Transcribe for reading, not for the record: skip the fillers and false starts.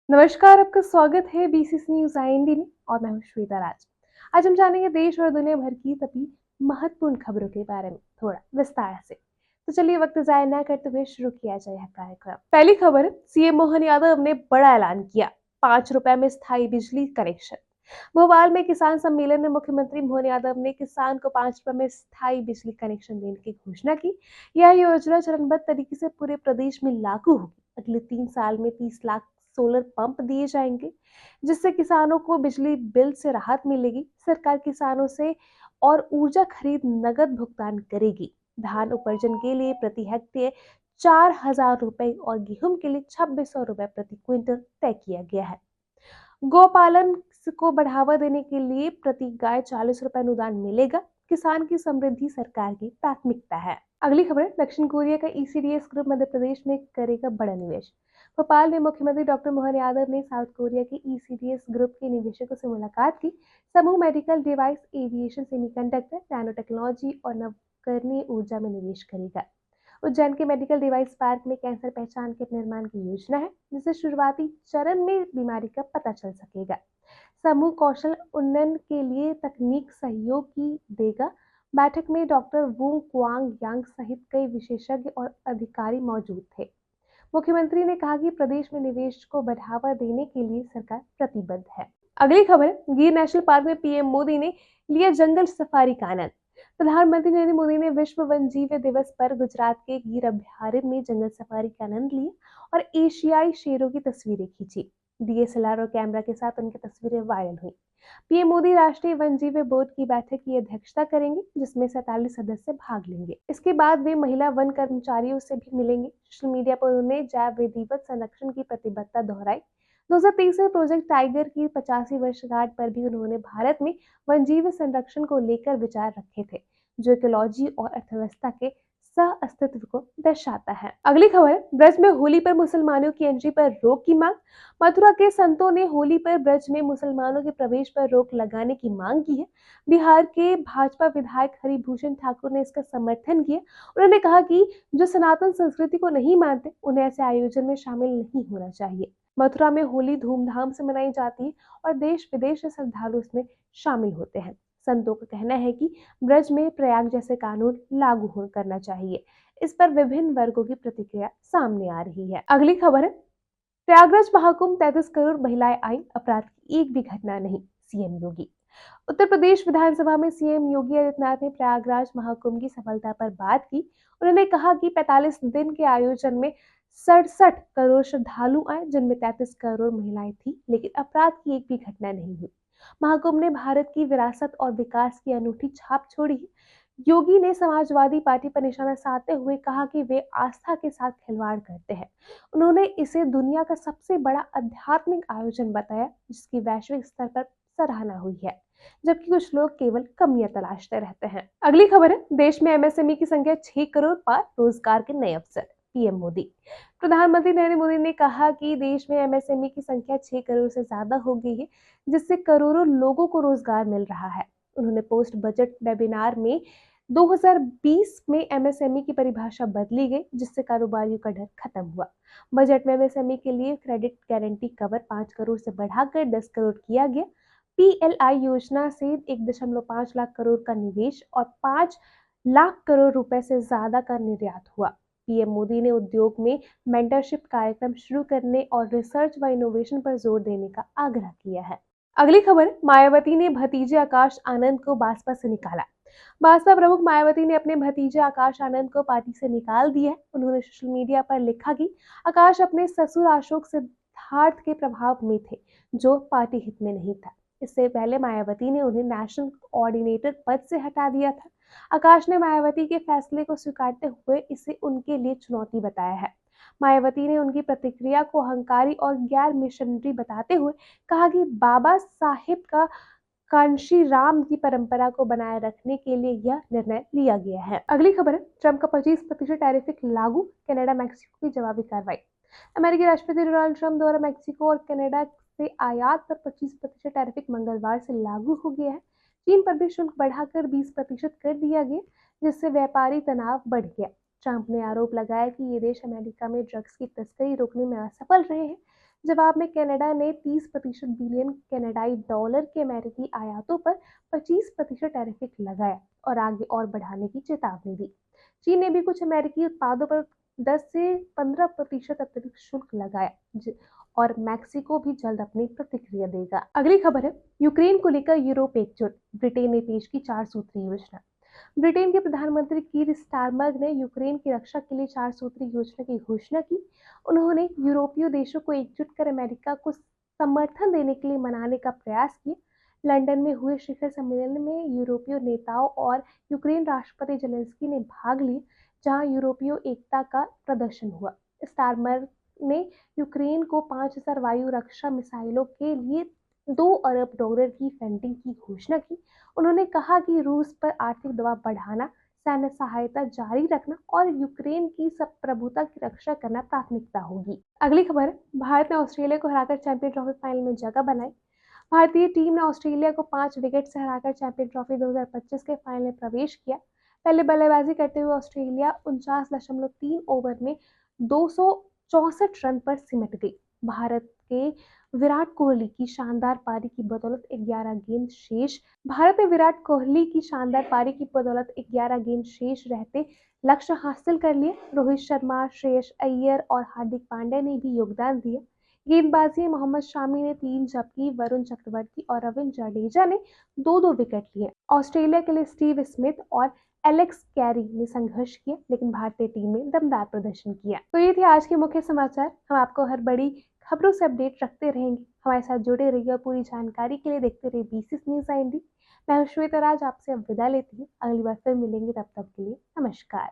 नमस्कार, आपका स्वागत है बीसीसी न्यूज़ आईएनडी में और मैं हूँ श्वेता राज। आज हम जानेंगे देश और दुनिया भर की सभी महत्वपूर्ण खबरों के बारे में थोड़ा विस्तार से। तो चलिए वक्त ज़ाया ना करते हुए शुरू किया जाए यह कार्यक्रम। पहली खबर है, सीएम मोहन यादव ने बड़ा ऐलान किया, 5 रुपए में स्थायी बिजली कनेक्शन। भोपाल में किसान सम्मेलन में मुख्यमंत्री मोहन यादव ने किसान को 5 रुपए में स्थायी बिजली कनेक्शन देने की घोषणा की। यह योजना चरणबद्ध तरीके से पूरे प्रदेश में लागू होगी। अगले 3 साल में 30 लाख सोलर पंप दिए जाएंगे, जिससे किसानों को बिजली बिल से राहत मिलेगी। सरकार किसानों से और ऊर्जा खरीद नगद भुगतान करेगी। धान उपार्जन के लिए प्रति हेक्टेयर 4,000 रुपए और गेहूं के लिए 2,600 रुपए प्रति क्विंटल तय किया गया है। गौपालन को बढ़ावा देने के लिए प्रति गाय 40 रुपए अनुदान मिलेगा। किसान की समृद्धि सरकार की प्राथमिकता है। अगली खबर है, दक्षिण कोरिया का ईसीडीएस ग्रुप मध्य प्रदेश में करेगा बड़ा निवेश। भोपाल में मुख्यमंत्री डॉक्टर मोहन यादव ने साउथ कोरिया के ईसीडीएस ग्रुप के निवेशकों से मुलाकात की। समूह medical device, aviation, semiconductor, nano technology और नवकरणीय ऊर्जा में निवेश करेगा। उज्जैन के मेडिकल डिवाइस पार्क में कैंसर पहचान किट निर्माण की योजना है, जिससे शुरुआती चरण में बीमारी का पता चल सकेगा। समूह कौशल उन्नयन के लिए तकनीक सहयोग की देगा। बैठक में डॉक्टर वू क्वांग यांग सहित कई विशेषज्ञ और अधिकारी मौजूद थे। मुख्यमंत्री ने कहा कि प्रदेश में निवेश को बढ़ावा देने के लिए सरकार प्रतिबद्ध है। अगली खबर, गिर नेशनल पार्क में पीएम मोदी ने लिया जंगल सफारी का आनंद। प्रधानमंत्री नरेंद्र मोदी ने विश्व वन्यजीव दिवस पर गुजरात के गिर अभ्यारण्य में जंगल सफारी का आनंद लिया और एशियाई शेरों की तस्वीरें खींची। डीएसएलआर और कैमरा के साथ उनकी तस्वीरें वायरल हुई। पीएम मोदी राष्ट्रीय वन्यजीव बोर्ड की बैठक की अध्यक्षता करेंगे, जिसमें 47 सदस्य भाग लेंगे। इसके बाद वे महिला वन कर्मचारियों से भी मिलेंगे। सोशल मीडिया पर उन्होंने जैव विधिवत संरक्षण की प्रतिबद्धता दोहराई। 2023 में प्रोजेक्ट टाइगर की 85वीं वर्षगांठ पर भी उन्होंने भारत में वन्यजीव संरक्षण को लेकर विचार रखे थे, जो इकोलॉजी और अर्थव्यवस्था के सह अस्तित्व को दर्शाता है। अगली खबर, ब्रज में होली पर मुसलमानों की एंट्री पर रोक की मांग। मथुरा के संतों ने होली पर ब्रज में मुसलमानों के प्रवेश पर रोक लगाने की मांग की है। बिहार के भाजपा विधायक हरिभूषण ठाकुर ने इसका समर्थन किया। उन्होंने कहा कि जो सनातन संस्कृति को नहीं मानते, उन्हें ऐसे आयोजन में शामिल नहीं होना चाहिए। मथुरा में होली धूमधाम से मनाई जाती है और देश विदेश से श्रद्धालु इसमें शामिल होते हैं। संतों का कहना है कि ब्रज में प्रयाग जैसे कानून लागू करना चाहिए। इस पर विभिन्न वर्गों की प्रतिक्रिया सामने आ रही है। अगली खबर है, प्रयागराज महाकुंभ 33 करोड़ महिलाएं आई, अपराध की एक भी घटना नहीं, सीएम योगी। उत्तर प्रदेश विधानसभा में सीएम योगी आदित्यनाथ ने प्रयागराज महाकुंभ की सफलता पर बात की। उन्होंने कहा कि 45 दिन के आयोजन में 67 करोड़ श्रद्धालु आए, जिनमें 33 करोड़ महिलाएं थी, लेकिन अपराध की एक भी घटना नहीं हुई। महाकुंभ ने भारत की विरासत और विकास की अनूठी छाप छोड़ी है। योगी ने समाजवादी पार्टी पर निशाना साधते हुए कहा कि वे आस्था के साथ खिलवाड़ करते हैं। उन्होंने इसे दुनिया का सबसे बड़ा आध्यात्मिक आयोजन बताया, जिसकी वैश्विक स्तर पर सराहना हुई है, जबकि कुछ लोग केवल कमियां तलाशते रहते हैं। अगली खबर है, देश में एमएसएमई की संख्या 6 करोड़ पार, रोजगार के नए अवसर, पीएम मोदी। प्रधानमंत्री नरेंद्र मोदी ने कहा कि देश में एमएसएमई की संख्या 6 करोड़ से ज्यादा हो गई है, जिससे करोड़ों लोगों को रोजगार मिल रहा है। उन्होंने पोस्ट बजट वेबिनार में 2020 में एमएसएमई की परिभाषा बदली गई, जिससे कारोबारियों का डर खत्म हुआ। बजट में एमएसएमई के लिए क्रेडिट गारंटी कवर 5 करोड़ से बढ़ाकर 10 करोड़ किया गया। पीएलआई योजना से 1.5 लाख करोड़ का निवेश और 5 लाख करोड़ रुपए से ज्यादा का निर्यात हुआ। पीएम मोदी ने उद्योग में मेंटरशिप कार्यक्रम शुरू करने और रिसर्च व इनोवेशन पर जोर देने का आग्रह किया है। अगली खबर, मायावती ने भतीजे आकाश आनंद को बासपा से निकाला। भाजपा प्रमुख मायावती ने अपने भतीजे आकाश आनंद को पार्टी से निकाल दिया है। उन्होंने सोशल मीडिया पर लिखा कि आकाश अपने ससुर अशोक सिद्धार्थ के प्रभाव में थे, जो पार्टी हित में नहीं था। इससे पहले मायावती ने उन्हें नेशनल कोऑर्डिनेटर पद से हटा दिया था। आकाश ने मायावती के फैसले को स्वीकारते हुए इसे उनके लिए चुनौती बताया है। मायावती ने उनकी प्रतिक्रिया को अहंकारी और गैर मिशनरी बताते हुए कहा कि बाबा साहेब का कांशी राम की परंपरा को बनाए रखने के लिए यह निर्णय लिया गया है। अगली खबर है, ट्रंप का 25% टैरिफ लागू, कनाडा मैक्सिको की जवाबी कार्रवाई। अमेरिकी राष्ट्रपति डोनाल्ड ट्रंप द्वारा मैक्सिको और कनाडा से आयात पर 25% टैरिफ मंगलवार से लागू हो गया है। चीन पर भी शुल्क बढ़ाकर 20% कर दिया गया, जिससे व्यापारी तनाव बढ़ गया। ट्रंप ने आरोप लगाया कि ये देश अमेरिका में ड्रग्स की तस्करी रोकने में असफल रहे हैं, जवाब में कनाडा ने 30% बिलियन कनाडाई डॉलर के अमेरिकी आयातों पर 25% टैरिफ लगाया और आगे और बढ़ाने की चेतावनी दी। चीन ने भी कुछ अमेरिकी उत्पादों पर 10 से 15% अतिरिक्त शुल्क लगाया और मैक्सिको भी जल्द अपनी प्रतिक्रिया देगा। अगली खबर है, यूक्रेन को लेकर यूरोप एकजुट, ब्रिटेन ने पेश की 4 सूत्री योजना। ब्रिटेन के प्रधानमंत्री कीर स्टारमर ने यूक्रेन की रक्षा के लिए 4 सूत्री योजना की घोषणा की। उन्होंने यूरोपीय देशों को एकजुट कर अमेरिका को समर्थन देने के लिए मनाने का प्रयास किया। लंदन में हुए शिखर सम्मेलन में यूरोपीय नेताओं और यूक्रेन राष्ट्रपति जेलेंस्की ने भाग लिया, जहां यूरोपीय एकता का प्रदर्शन हुआ। स्टारमर ने यूक्रेन को 5,000 वायु रक्षा मिसाइलों के लिए $2 अरब की फंडिंग की घोषणा की। उन्होंने कहा कि रूस पर आर्थिक दबाव बढ़ाना, सैन्य सहायता जारी रखना और यूक्रेन की संप्रभुता की रक्षा करना प्राथमिकता होगी। अगली खबर, भारत ने ऑस्ट्रेलिया को हराकर चैंपियन ट्रॉफी फाइनल में जगह बनाई। भारतीय टीम ने ऑस्ट्रेलिया को 5 विकेट से हराकर चैंपियन ट्रॉफी 2025 के फाइनल में प्रवेश किया। पहले बल्लेबाजी करते हुए ऑस्ट्रेलिया 49.3 ओवर में 264 रन पर सिमट गई। भारत ने विराट कोहली की शानदार पारी की बदौलत 11 गेंद शेष रहते लक्ष्य हासिल कर लिए। रोहित शर्मा, श्रेयस अय्यर और हार्दिक पांड्या ने भी योगदान दिया। गेंदबाजी में मोहम्मद शामी ने 3 जबकि वरुण चक्रवर्ती और रविंद्र जडेजा ने 2-2 विकेट लिए। ऑस्ट्रेलिया के लिए स्टीव स्मिथ और एलेक्स कैरी ने संघर्ष किया, लेकिन भारतीय टीम ने दमदार प्रदर्शन किया। तो ये थे आज के मुख्य समाचार। हम आपको हर बड़ी खबरों से अपडेट रखते रहेंगे। हमारे साथ जुड़े रहिए और पूरी जानकारी के लिए देखते रहिए बीसीस न्यूज आईएनडी। मैं हूं श्वेता राज, आपसे अब विदा लेती हूँ। अगली बार फिर मिलेंगे, तब तक के लिए नमस्कार।